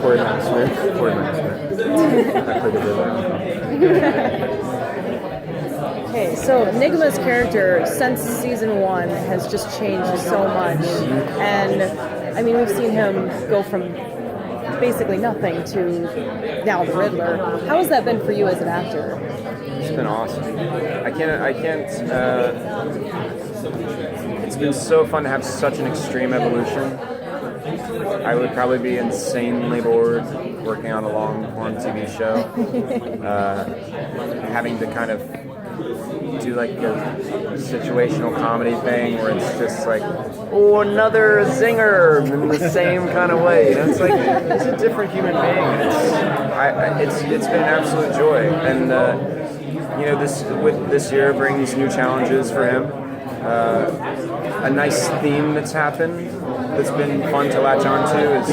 Cory Michael Smith. Cory Michael Smith. I played the Riddler. Okay, so Enigma's character since season 1 has just changed so much, and I mean we've seen him go from basically nothing to now the Riddler. How has that been for you as an actor? It's been awesome. I can't. It's been so fun to have such an extreme evolution. I would probably be insanely bored working on a long-form TV show, having to kind of do like a situational comedy thing where it's just like, oh, another zinger in the same kind of way. You know, it's like he's a different human being. It's been an absolute joy, and you know, this year brings new challenges for him. A nice theme that's happened that's been fun to latch onto is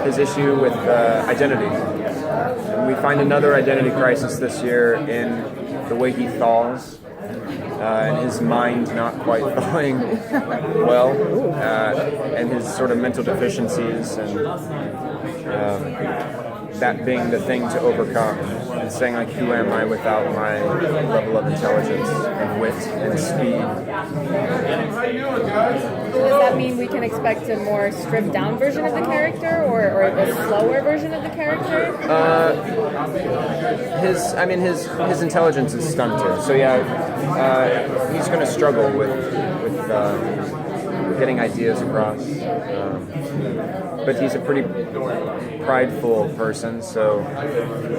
his issue with identity. And we find another identity crisis this year in the way he thaws. And his mind not quite thawing well, and his sort of mental deficiencies, and that being the thing to overcome, and saying like, who am I without my level of intelligence and wit and speed? Does that mean we can expect a more stripped down version of the character, or a slower version of the character? His intelligence is stunted, so yeah, he's going to struggle with getting ideas across. But he's a pretty prideful person, so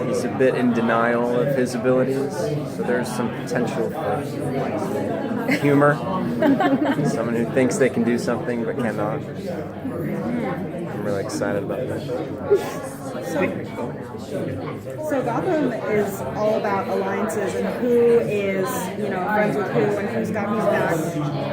he's a bit in denial of his abilities. So there's some potential for humor. Someone who thinks they can do something but cannot. I'm really excited about that. So Gotham is all about alliances and who is, friends with who and who's got who's back.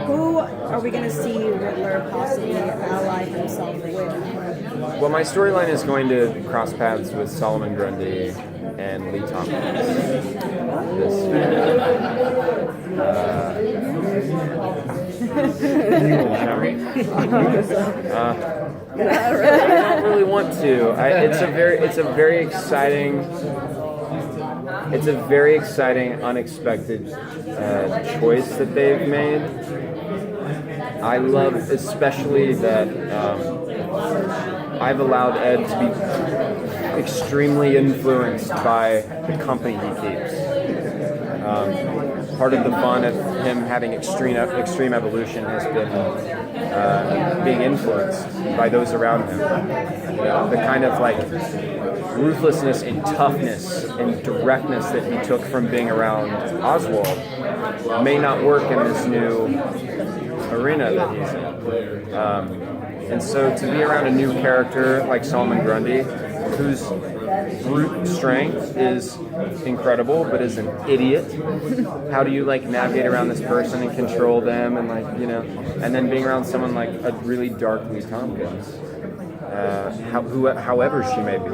Who are we going to see Riddler possibly ally himself with? Well, my storyline is going to cross paths with Solomon Grundy and Lee Tompkins. I don't really want to. It's a very exciting, unexpected choice that they've made. I love especially that I've allowed Ed to be extremely influenced by the company he keeps. Part of the fun of him having extreme evolution has been being influenced by those around him. The kind of like ruthlessness and toughness and directness that he took from being around Oswald may not work in this new arena that he's in. And so to be around a new character like Solomon Grundy, whose brute strength is incredible, but is an idiot. How do you navigate around this person and control them, and and then being around someone like a really dark Lee Tompkins, however she may be.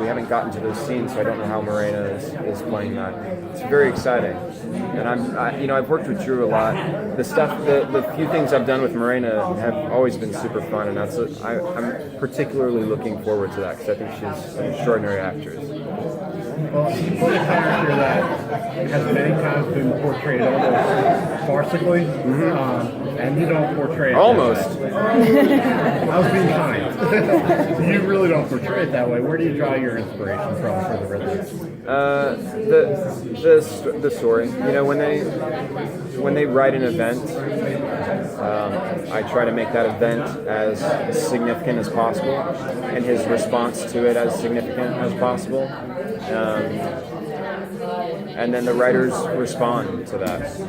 We haven't gotten to those scenes, so I don't know how Morena is playing that. It's very exciting, and I've worked with Drew a lot. The few things I've done with Morena have always been super fun, and I'm particularly looking forward to that because I think she's an extraordinary actress. Well, you play a character that has many times been portrayed almost farcically, and you don't portray it almost. I was being kind. You really don't portray it that way. Where do you draw your inspiration from for the Riddler? The story. When they write an event, I try to make that event as significant as possible, and his response to it as significant as possible. And then the writers respond to that.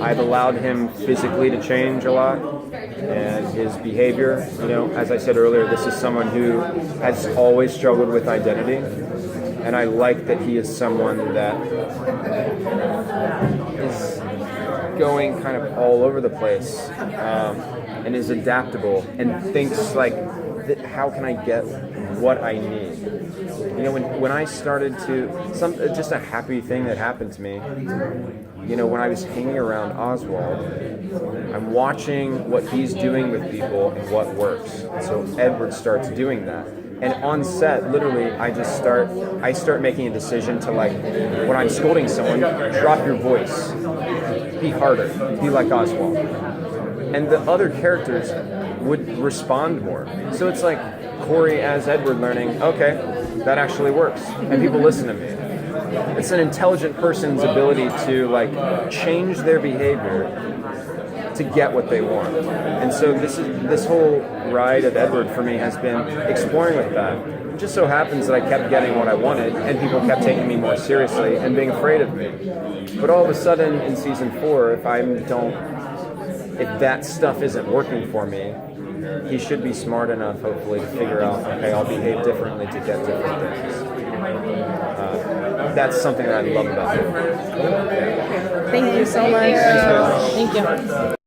I've allowed him physically to change a lot, and his behavior. As I said earlier, this is someone who has always struggled with identity, and I like that he is someone that is going kind of all over the place, and is adaptable and thinks like, how can I get what I need? When I started just a happy thing that happened to me, when I was hanging around Oswald, I'm watching what he's doing with people and what works. So Edward starts doing that. And on set, literally, I start making a decision to, like, when I'm scolding someone, drop your voice, be harder, be like Oswald. And the other characters would respond more. So it's like Cory as Edward learning, okay, that actually works, and people listen to me. It's an intelligent person's ability to, like, change their behavior to get what they want. And so this whole ride of Edward for me has been exploring with that. It just so happens that I kept getting what I wanted, and people kept taking me more seriously and being afraid of me. But all of a sudden in season 4, if that stuff isn't working for me, he should be smart enough, hopefully, to figure out, okay, I'll behave differently to get different things. That's something that I love about it. Thank you so much. Thanks, guys. Thank you.